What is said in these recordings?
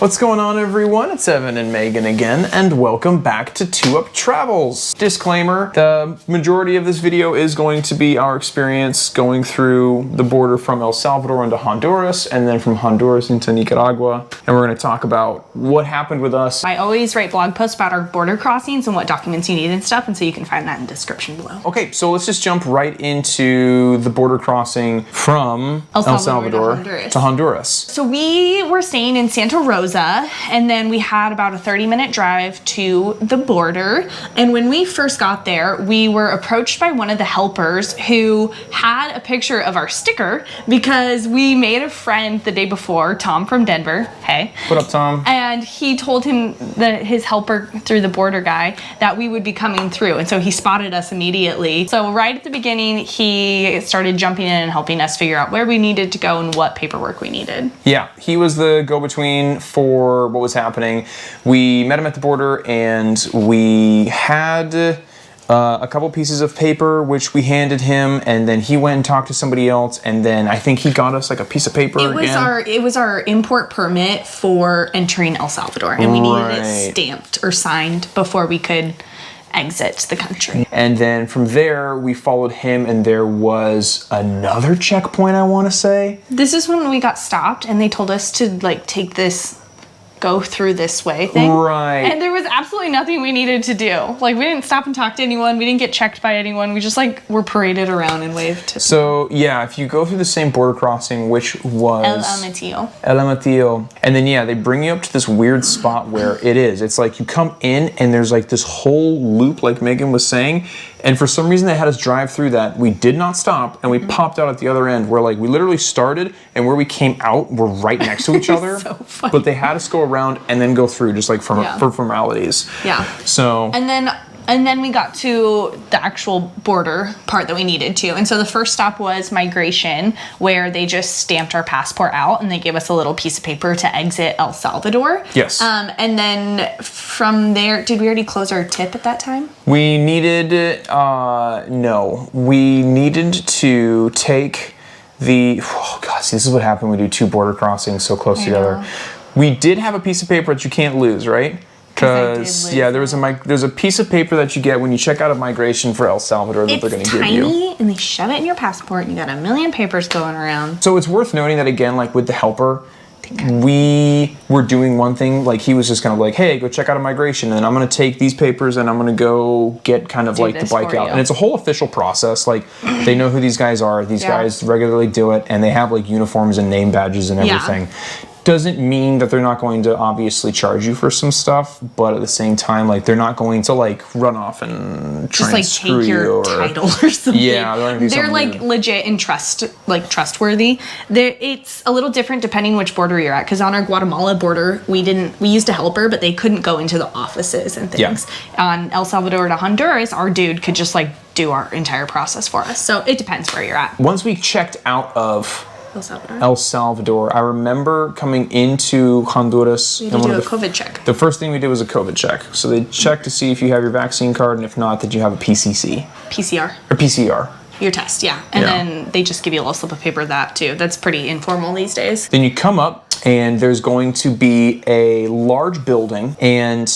What's going on, everyone? It's Evan and Megan again, and welcome back to 2UP Travels. Disclaimer, the majority of this video is going to be our experience going through the border from El Salvador into Honduras, and then from Honduras into Nicaragua, and we're going to talk about what happened with us. I always write blog posts about our border crossings and what documents you need and stuff, and so you can find that in the description below. Okay, so let's just jump right into the border crossing from El Salvador to Honduras. So we were staying in Santa Rosa, and then we had about a 30-minute drive to the border. And when we first got there, we were approached by one of the helpers who had a picture of our sticker because we made a friend the day before, Tom from Denver. Hey. What up, Tom? And he told him that his helper through the border guy that we would be coming through. And so he spotted us immediately. So right at the beginning, he started jumping in and helping us figure out where we needed to go and what paperwork we needed. Yeah, he was the go-between for what was happening. We met him at the border, and we had a couple pieces of paper which we handed him, and then he went and talked to somebody else, and then I think he got us like a piece of paper It was our import permit for entering El Salvador, and we needed it stamped or signed before we could exit the country. And then from there, we followed him, and there was another checkpoint, I want to say. This is when we got stopped, and they told us to like take this go through this way thing. Right. And there was absolutely nothing we needed to do. Like, we didn't stop and talk to anyone. We didn't get checked by anyone. We just like were paraded around and waved to So yeah, if you go through the same border crossing, which was El Amatillo. El Amatillo, and then yeah, they bring you up to this weird spot where it's like you come in and there's like this whole loop, like Megan was saying, and for some reason they had us drive through that. We did not stop, and we popped out at the other end where like we literally started, and where we came out were right next to each other. So funny. But they had us go around and then go through just like for formalities. Yeah. So and then we got to the actual border part that we needed to. And so the first stop was migration, where they just stamped our passport out and they gave us a little piece of paper to exit El Salvador. Yes. And then from there, did we already close our tip at that time? We needed, no. We needed to take see, this is what happened when we do two border crossings so close together. We did have a piece of paper that you can't lose, right? Because yeah, there's a piece of paper that you get when you check out of migration for El Salvador that they're going to give you. It's tiny, and they shove it in your passport, and you got a million papers going around. So it's worth noting that again, like with the helper, we were doing one thing, like he was just kind of like, hey, go check out of migration, and I'm going to take these papers and I'm going to go get kind of like the bike out. And it's a whole official process. Like they know who these guys are. These guys regularly do it, and they have like uniforms and name badges and everything. Doesn't mean that they're not going to obviously charge you for some stuff, but at the same time, like they're not going to like run off and try and screw you, take your title or something. Yeah, they're like legit and trustworthy. It's a little different depending which border you're at, because on our Guatemala border, we used a helper, but they couldn't go into the offices and things. On El Salvador to Honduras, our dude could just like do our entire process for us. So it depends where you're at. Once we checked out of El Salvador, I remember coming into Honduras. We had to do a COVID check. The first thing we did was a COVID check. So they check to see if you have your vaccine card, and if not, that you have a PCR. Or PCR. Your test, yeah. And then they just give you a little slip of paper that too. That's pretty informal these days. Then you come up, and there's going to be a large building, and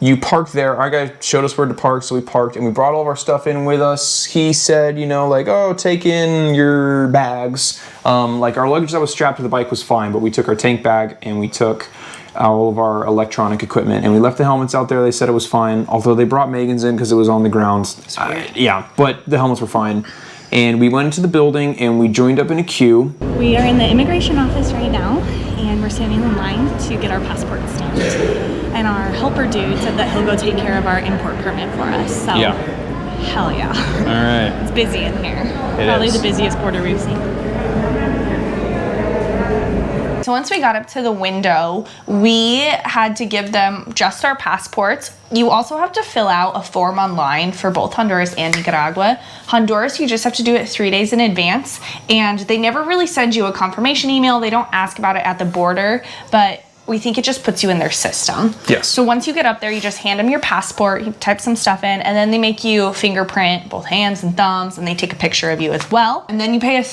you park there. Our guy showed us where to park, so we parked, and we brought all of our stuff in with us. He said, you know, like, oh, take in your bags. Like, our luggage that was strapped to the bike was fine, but we took our tank bag, and we took all of our electronic equipment, and we left the helmets out there. They said it was fine, although they brought Megan's in because it was on the ground. Yeah, but the helmets were fine. And we went into the building, and we joined up in a queue. We are in the immigration office right now, and we're standing in line to get our passport stamped. And our helper dude said that he'll go take care of our import permit for us. So, hell yeah. All right. It's busy in here. Probably the busiest border we've seen. So once we got up to the window, we had to give them just our passports. You also have to fill out a form online for both Honduras and Nicaragua. Honduras, you just have to do it 3 days in advance, and they never really send you a confirmation email. They don't ask about it at the border, but we think it just puts you in their system. Yes. So once you get up there, you just hand them your passport, you type some stuff in, and then they make you fingerprint both hands and thumbs, and they take a picture of you as well. And then you pay a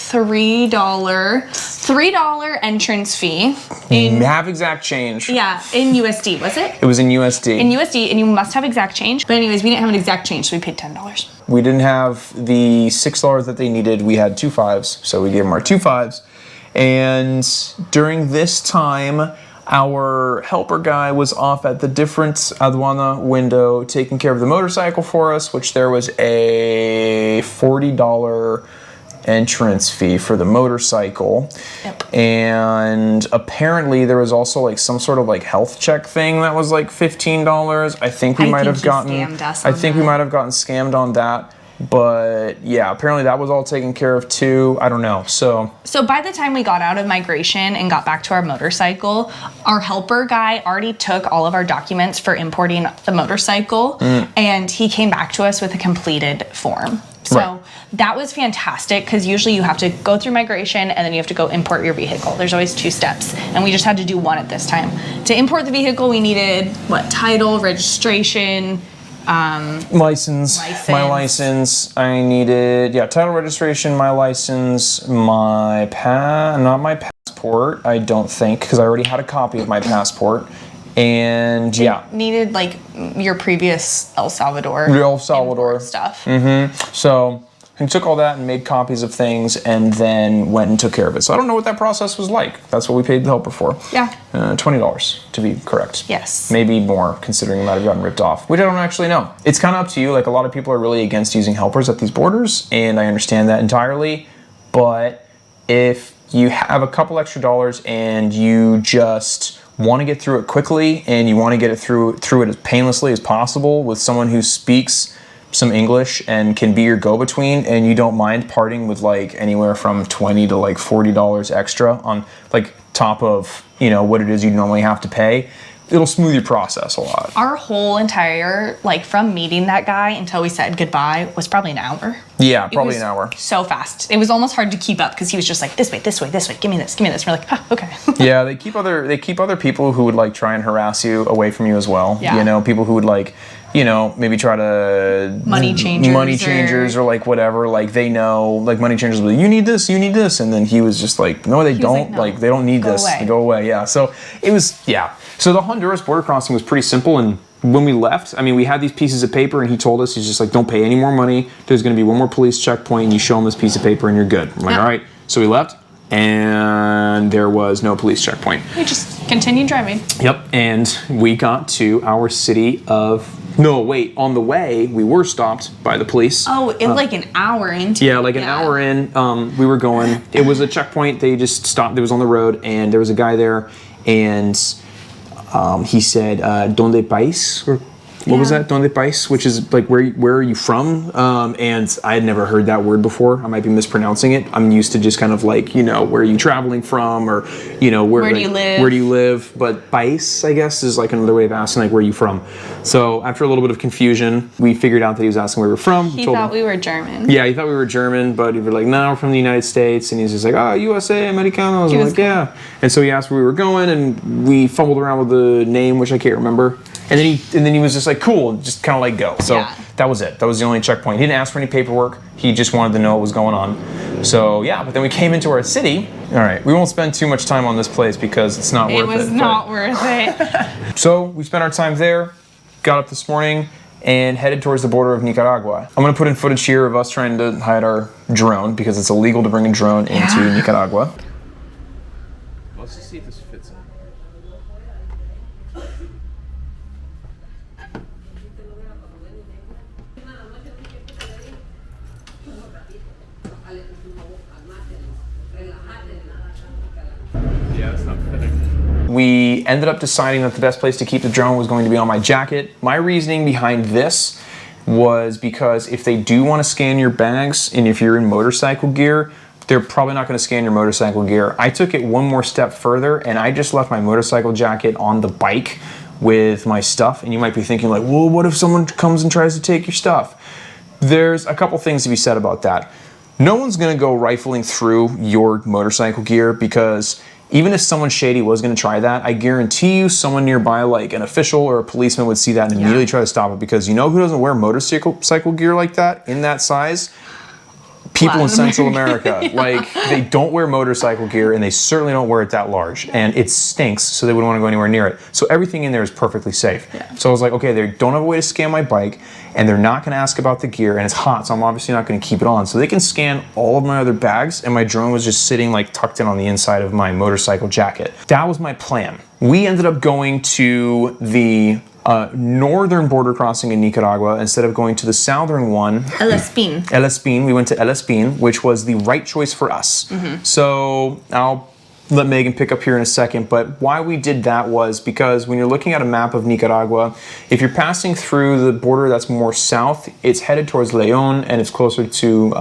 $3 entrance fee. Have exact change. Yeah, in USD, was it? It was in USD. In USD, and you must have exact change. But anyways, we didn't have an exact change, so we paid $10. We didn't have the $6 that they needed. We had 2 5s, so we gave them our 2 5s. And during this time, our helper guy was off at the different aduana window taking care of the motorcycle for us, which there was a $40 entrance fee for the motorcycle. Yep. And apparently there was also like some sort of like health check thing that was like $15. I think we might have gotten scammed on that. But yeah, apparently that was all taken care of too. I don't know. So by the time we got out of migration and got back to our motorcycle, our helper guy already took all of our documents for importing the motorcycle, and he came back to us with a completed form. So that was fantastic, because usually you have to go through migration and then you have to go import your vehicle. There's always 2 steps, and we just had to do one at this time. To import the vehicle, we needed title, registration, license. My license. I needed title, registration, my license, not my passport. I don't think, because I already had a copy of my passport. And needed like your previous El Salvador stuff. So he took all that and made copies of things and then went and took care of it. So I don't know what that process was like. That's what we paid the helper for. Yeah. $20 to be correct. Yes. Maybe more, considering you might have gotten ripped off, which I don't actually know. It's kind of up to you. Like, a lot of people are really against using helpers at these borders, and I understand that entirely. But if you have a couple extra dollars and you just want to get through it quickly and you want to get it through it as painlessly as possible with someone who speaks some English and can be your go-between, and you don't mind parting with like anywhere from $20 to like $40 extra on like top of what it is you normally have to pay, it'll smooth your process a lot. Our whole entire, from meeting that guy until we said goodbye, was probably an hour. Yeah, probably an hour. So fast. It was almost hard to keep up, because he was just like, this way, give me this. We're like, okay. Yeah, they keep other people who would like try and harass you away from you as well. Yeah. People who would like, maybe try to money changers or like whatever. Like, they know, like, money changers will be, you need this, and then he was just like, no, they don't. Like, they don't need this. They go away. Yeah. So it was So the Honduras border crossing was pretty simple, and when we left, we had these pieces of paper, and he told us, he's just like, don't pay any more money. There's going to be one more police checkpoint, and you show him this piece of paper, and you're good. I'm like, all right. So we left, and there was no police checkpoint. We just continued driving. Yep, and we got to our city of... No, wait, on the way, we were stopped by the police. Oh, it was like an hour into an hour in, we were going. It was a checkpoint. They just stopped. It was on the road, and there was a guy there, and he said, "Donde país?" Or what was that? Donde país? Which is like, where are you from? And I had never heard that word before. I might be mispronouncing it. I'm used to just kind of like, where are you traveling from, or where do you live? Where do you live? But país, I guess, is like another way of asking like, where are you from? So after a little bit of confusion, we figured out that he was asking where we were from. He thought we were German. Yeah, he thought we were German, but we were like, no, we're from the United States. And he's just like, USA, Americanos. I'm like, yeah. And so he asked where we were going, and we fumbled around with the name, which I can't remember. And then he was just like, cool, just kind of like go. So that was it. That was the only checkpoint. He didn't ask for any paperwork. He just wanted to know what was going on. So but then we came into our city. All right, we won't spend too much time on this place because it's not worth it. It was not worth it. So we spent our time there, got up this morning, and headed towards the border of Nicaragua. I'm gonna put in footage here of us trying to hide our drone, because it's illegal to bring a drone into Nicaragua. Let's just see if this fits in. Yeah, it's not fitting. We ended up deciding that the best place to keep the drone was going to be on my jacket. My reasoning behind this was because if they do want to scan your bags, and if you're in motorcycle gear, they're probably not going to scan your motorcycle gear. I took it one more step further, and I just left my motorcycle jacket on the bike with my stuff. And you might be thinking like, well, what if someone comes and tries to take your stuff? There's a couple things to be said about that. No one's going to go rifling through your motorcycle gear, because even if someone shady was going to try that, I guarantee you someone nearby, like an official or a policeman, would see that and immediately try to stop it, because who doesn't wear motorcycle gear like that in that size? people in Central America. Like, they don't wear motorcycle gear, and they certainly don't wear it that large. And it stinks, so they wouldn't want to go anywhere near it. So everything in there is perfectly safe. Yeah. So I was like, okay, they don't have a way to scan my bike, and they're not going to ask about the gear, and it's hot, so I'm obviously not going to keep it on. So they can scan all of my other bags, and my drone was just sitting like tucked in on the inside of my motorcycle jacket. That was my plan. We ended up going to the northern border crossing in Nicaragua instead of going to the southern one. El Espin. El Espin. We went to El Espin, which was the right choice for us. So I'll let Megan pick up here in a second, but why we did that was because when you're looking at a map of Nicaragua, if you're passing through the border that's more south, it's headed towards León and it's closer to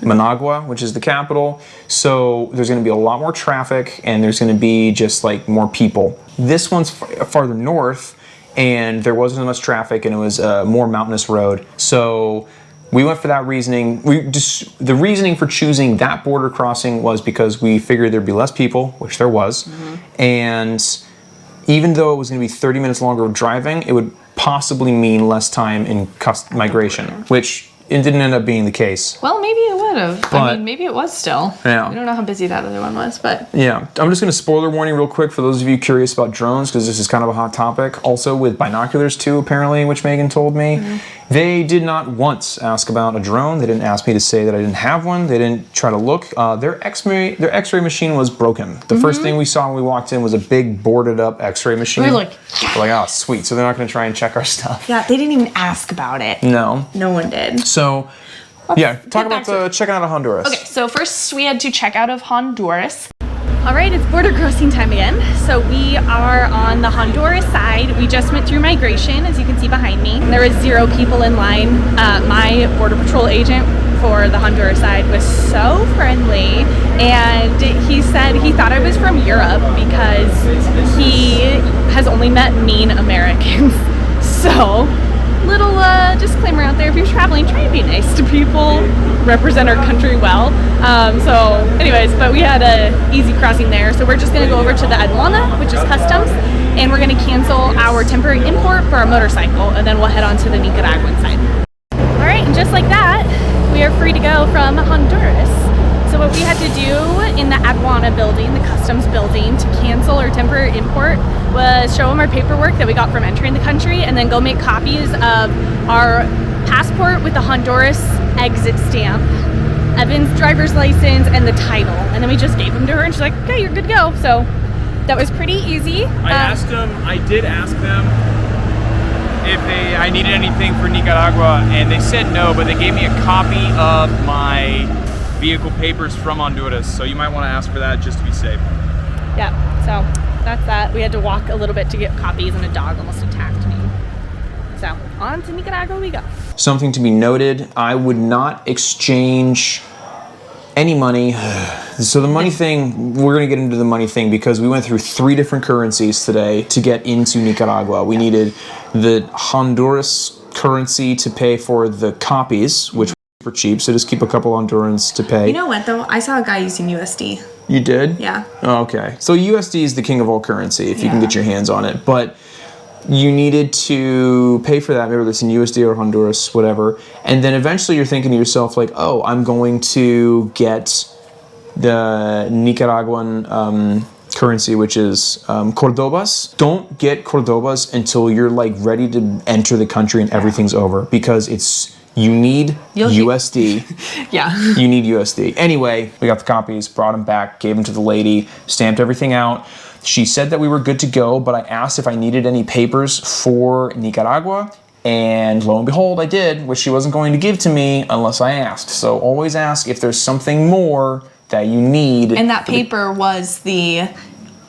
Managua, which is the capital. So there's going to be a lot more traffic and there's going to be just like more people. This one's farther north and there wasn't as much traffic and it was a more mountainous road. So we went for that reasoning. The reasoning for choosing that border crossing was because we figured there'd be less people, which there was. And even though it was going to be 30 minutes longer of driving, it would possibly mean less time in migration, which it didn't end up being the case. Well, maybe it would have. I mean, maybe it was still. Yeah. I don't know how busy that other one was, but. Yeah. I'm just going to spoiler warning real quick for those of you curious about drones, because this is kind of a hot topic. Also with binoculars too, apparently, which Megan told me. They did not once ask about a drone. They didn't ask me to say that I didn't have one. They didn't try to look. Their X-ray machine was broken. The first thing we saw when we walked in was a big boarded up X-ray machine. We were like, We're like, oh, sweet. So they're not going to try and check our stuff. yeah, they didn't even ask about it. No. No one did. So, yeah, talk about checking out of Honduras. Okay, so first we had to check out of Honduras. All right, it's border crossing time again. So we are on the Honduras side. We just went through migration, as you can see behind me. There was 0 people in line. My border patrol agent for the Honduras side was so friendly, and he said he thought I was from Europe because he has only met mean Americans. So, little disclaimer out there: if you're traveling, try and be nice to people, represent our country well. So anyways, but we had a easy crossing there, so we're just going to go over to the aduana, which is customs, and we're going to cancel our temporary import for our motorcycle, and then we'll head on to the Nicaraguan side. All right, and just like that, we are free to go from Honduras. So what we had to do in the aduana building, the customs building, to cancel our temporary import was show them our paperwork that we got from entering the country, and then go make copies of our passport with the Honduras exit stamp, Evan's driver's license, and the title. And then we just gave them to her, and she's like, okay, you're good to go. So that was pretty easy. I did ask them if I needed anything for Nicaragua, and they said no, but they gave me a copy of my vehicle papers from Honduras, so you might want to ask for that just to be safe. Yeah, so that's that. We had to walk a little bit to get copies, and a dog almost attacked me. So on to Nicaragua we go. Something to be noted, I would not exchange any money. So the money thing, we're going to get into the money thing because we went through 3 different currencies today to get into Nicaragua. We needed the Honduras currency to pay for the copies, which were cheap, so just keep a couple Hondurans to pay. You know what though? I saw a guy using USD. You did? Yeah. Oh, okay. So USD is the king of all currency if you can get your hands on it. But you needed to pay for that, whether it's in USD or Honduras, whatever. And then eventually you're thinking to yourself like, oh, I'm going to get the Nicaraguan currency, which is Cordobas. Don't get Cordobas until you're like ready to enter the country and everything's over, because you need USD. Yeah. You need USD. Anyway, we got the copies, brought them back, gave them to the lady, stamped everything out. She said that we were good to go, but I asked if I needed any papers for Nicaragua, and lo and behold, I did, which she wasn't going to give to me unless I asked. So always ask if there's something more that you need. And that paper was the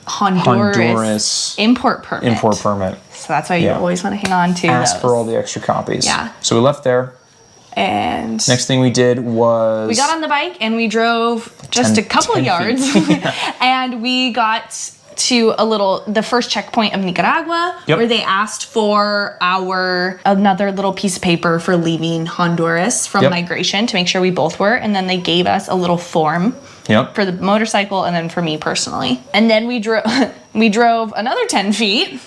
Honduras import permit. Import permit. So that's why you always want to hang on to ask those. for all the extra copies. Yeah. So we left there. And next thing we did was we got on the bike and we drove just a couple of yards and we got to the first checkpoint of Nicaragua, where they asked for another little piece of paper for leaving Honduras from migration to make sure we both were, and then they gave us a little form for the motorcycle and then for me personally. And then we drove another 10 feet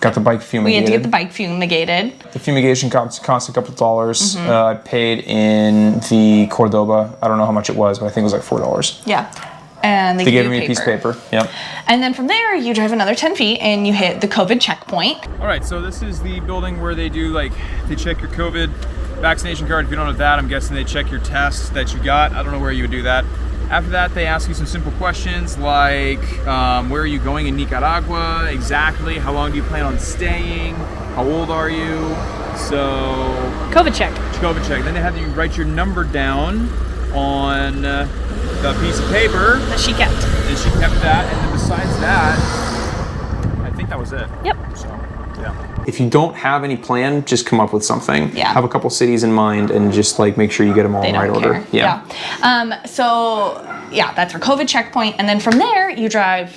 Got the bike We fumigated. had to get the bike fumigated. The fumigation cost a couple of dollars. I paid in the Cordoba. I don't know how much it was, but I think it was like $4. Yeah. And They gave me a piece of paper. Yep. And then from there, you drive another 10 feet and you hit the COVID checkpoint. All right, so this is the building where they do they check your COVID vaccination card. If you don't have that, I'm guessing they check your test that you got. I don't know where you would do that. After that, they ask you some simple questions like, where are you going in Nicaragua exactly? How long do you plan on staying? How old are you? So... COVID check. COVID check. Then they have you write your number down on the piece of paper. That she kept. And she kept that. And then besides that, I think that was it. Yep. So, yeah. If you don't have any plan, just come up with something. Yeah. Have a couple cities in mind and just make sure you get them all in right order. Yeah. So yeah, that's our COVID checkpoint. And then from there, you drive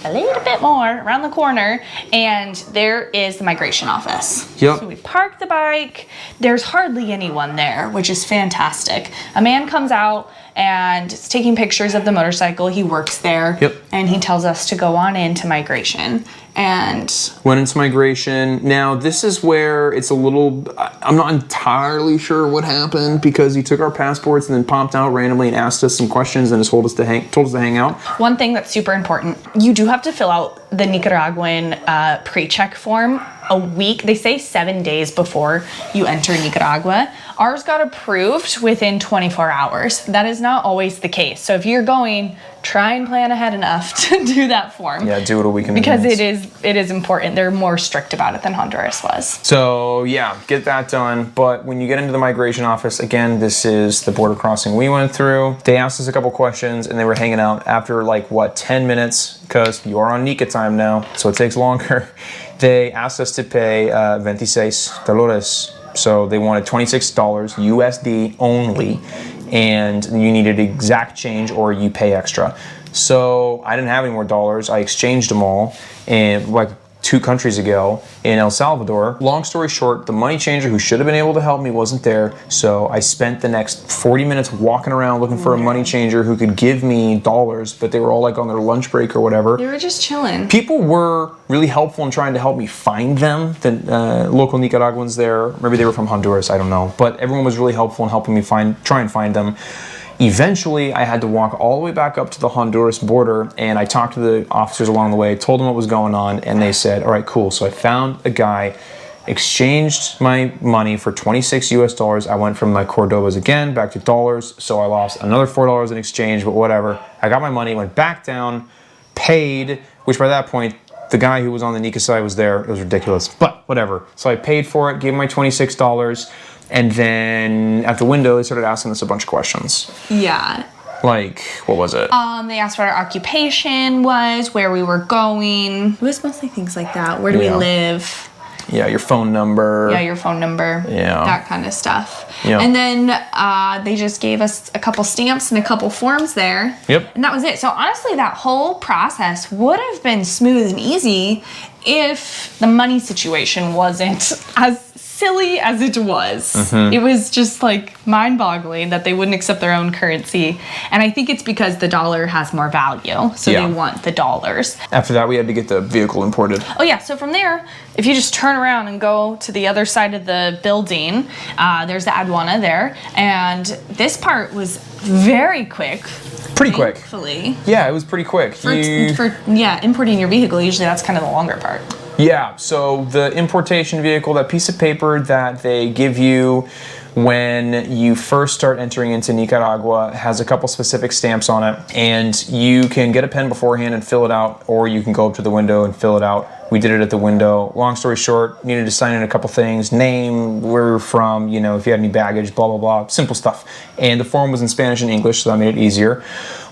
a little bit more around the corner and there is the migration office. Yep. So we park the bike. There's hardly anyone there, which is fantastic. A man comes out and is taking pictures of the motorcycle. He works there. Yep. And he tells us to go on into migration. And went into migration. Now, this is where it's a little, I'm not entirely sure what happened because he took our passports and then popped out randomly and asked us some questions and just told us to hang out. one thing that's super important, you do have to fill out the Nicaraguan pre-check form a week. They say 7 days before you enter Nicaragua. Ours got approved within 24 hours. That is not always the case. So if you're going, try and plan ahead enough to do that form. Yeah, do it a week in because advance. it is important. They're more strict about it than Honduras was. So yeah, get that done. But when you get into the migration office, again, this is the border crossing we went through. They asked us a couple questions and they were hanging out after 10 minutes because you are on Nica time now, so it takes longer. They asked us to pay $26. So they wanted $26 USD only, and you needed exact change or you pay extra. So I didn't have any more dollars. I exchanged them all, and 2 countries ago in El Salvador. Long story short, the money changer who should have been able to help me wasn't there, so I spent the next 40 minutes walking around looking for a money changer who could give me dollars, but they were all on their lunch break or whatever. They were just chilling. People were really helpful in trying to help me find them, the local Nicaraguans there. Maybe they were from Honduras, I don't know. But everyone was really helpful in helping me try and find them. Eventually, I had to walk all the way back up to the Honduras border, and I talked to the officers along the way, told them what was going on, and they said, all right, cool. So I found a guy, exchanged my money for $26 US. I went from my Cordobas again back to dollars, so I lost another $4 in exchange, but whatever. I got my money, went back down, paid, which by that point, the guy who was on the Nica side was there. It was ridiculous, but whatever. So I paid for it, gave him my $26, and then at the window, they started asking us a bunch of questions. Yeah. What was it? They asked what our occupation was, where we were going. It was mostly things like that. Where do we live? Yeah, your phone number. Yeah, your phone number. Yeah. That kind of stuff. Yeah. And then they just gave us a couple stamps and a couple forms there. Yep. And that was it. So honestly, that whole process would have been smooth and easy if the money situation wasn't as silly as it was. Mm-hmm. It was just mind-boggling that they wouldn't accept their own currency. And I think it's because the dollar has more value. So Yeah. they want the dollars. After that, we had to get the vehicle imported. Oh yeah, so from there, if you just turn around and go to the other side of the building, there's the aduana there. And this part was very quick. Pretty quick. Thankfully. Yeah, it was pretty quick. For importing your vehicle, usually that's kind of the longer part. Yeah, so the importation vehicle, that piece of paper that they give you when you first start entering into Nicaragua, has a couple specific stamps on it, and you can get a pen beforehand and fill it out, or you can go up to the window and fill it out. We did it at the window. Long story short, needed to sign in a couple things, name, where you're from, if you had any baggage, blah, blah, blah, simple stuff. And the form was in Spanish and English, so that made it easier.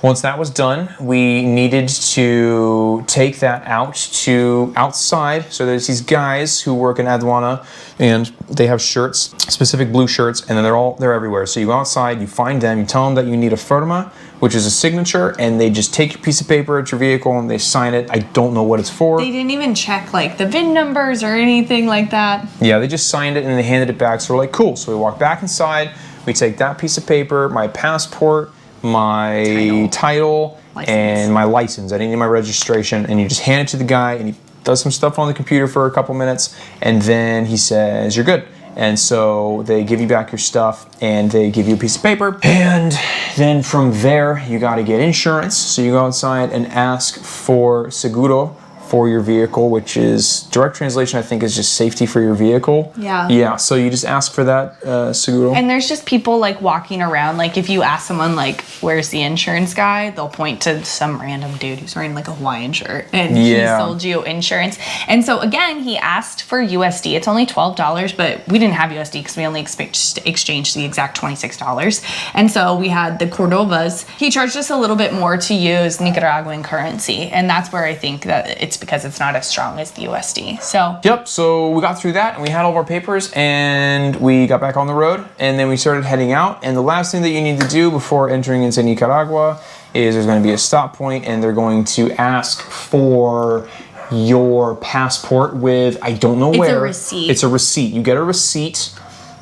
Once that was done, we needed to take that out to outside. So there's these guys who work in aduana, and they have shirts, specific blue shirts, and then they're everywhere. So you go outside, you find them, you tell them that you need a firma, which is a signature, and they just take your piece of paper at your vehicle and they sign it. I don't know what it's for. They didn't even check the VIN numbers or anything like that. Yeah, they just signed it and they handed it back. So we're like, cool. So we walk back inside, we take that piece of paper, my passport, my title License. and my license. I didn't need my registration, and you just hand it to the guy and he does some stuff on the computer for a couple minutes, and then he says, you're good. And so they give you back your stuff and they give you a piece of paper. And then from there, you got to get insurance. So you go outside and ask for seguro for your vehicle, which is direct translation, I think, is just safety for your vehicle. Yeah. Yeah. So you just ask for that seguro. And there's just people like walking around. Like if you ask someone like, where's the insurance guy? They'll point to some random dude who's wearing like a Hawaiian shirt and he sold you insurance. And so again, he asked for USD. It's only $12, but we didn't have USD because we only exchanged the exact $26. And so we had the Cordobas. He charged us a little bit more to use Nicaraguan currency. And that's where I think that it's because it's not as strong as the USD. So yep, so we got through that and we had all of our papers and we got back on the road and then we started heading out. And the last thing that you need to do before entering into Nicaragua is there's going to be a stop point and they're going to ask for your passport with, I don't know where. It's a receipt. It's a receipt. You get a receipt.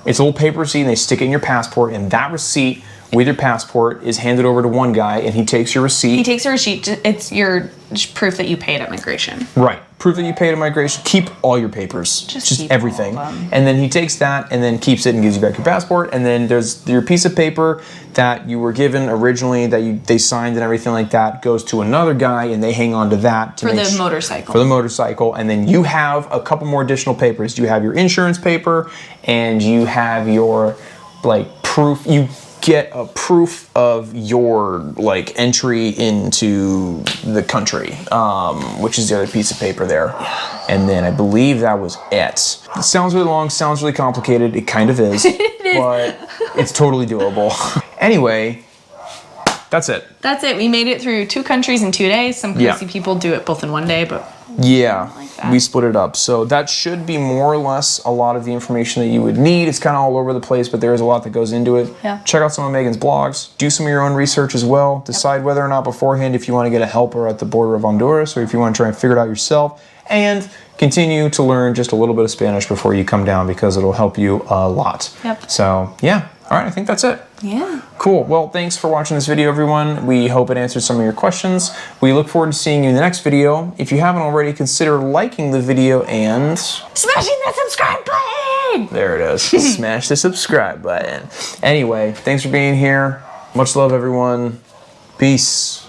It's a little paper receipt and they stick it in your passport, and that receipt with your passport is handed over to one guy and he takes your receipt. he takes a receipt. It's your proof that you paid at migration. Right. Proof that you paid immigration. Keep all your papers. Just keep everything. all of them. And then he takes that and then keeps it and gives you back your passport. And then there's your piece of paper that you were given originally that they signed and everything like that goes to another guy and they hang on to that. For the motorcycle. For the motorcycle. And then you have a couple more additional papers. You have your insurance paper and you have your like proof. You get a proof of your like entry into the country, which is the other piece of paper there. And then I believe that was it. It sounds really long, sounds really complicated. It kind of is, but it's totally doable. Anyway, that's it. That's it. We made it through 2 countries in 2 days. Some crazy people do it both in 1 day, but yeah, like that. We split it up. So that should be more or less a lot of the information that you would need. It's kind of all over the place, but there is a lot that goes into it. Yeah. Check out some of Megan's blogs. Do some of your own research as well. Decide whether or not beforehand if you want to get a helper at the border of Honduras or if you want to try and figure it out yourself. And continue to learn just a little bit of Spanish before you come down because it'll help you a lot. Yep. So yeah. All right, I think that's it. yeah. Cool. Well, thanks for watching this video, everyone. We hope it answered some of your questions. We look forward to seeing you in the next video. If you haven't already, consider liking the video and Smashing that subscribe button! there it is. Smash the subscribe button. Anyway, thanks for being here. Much love, everyone. Peace.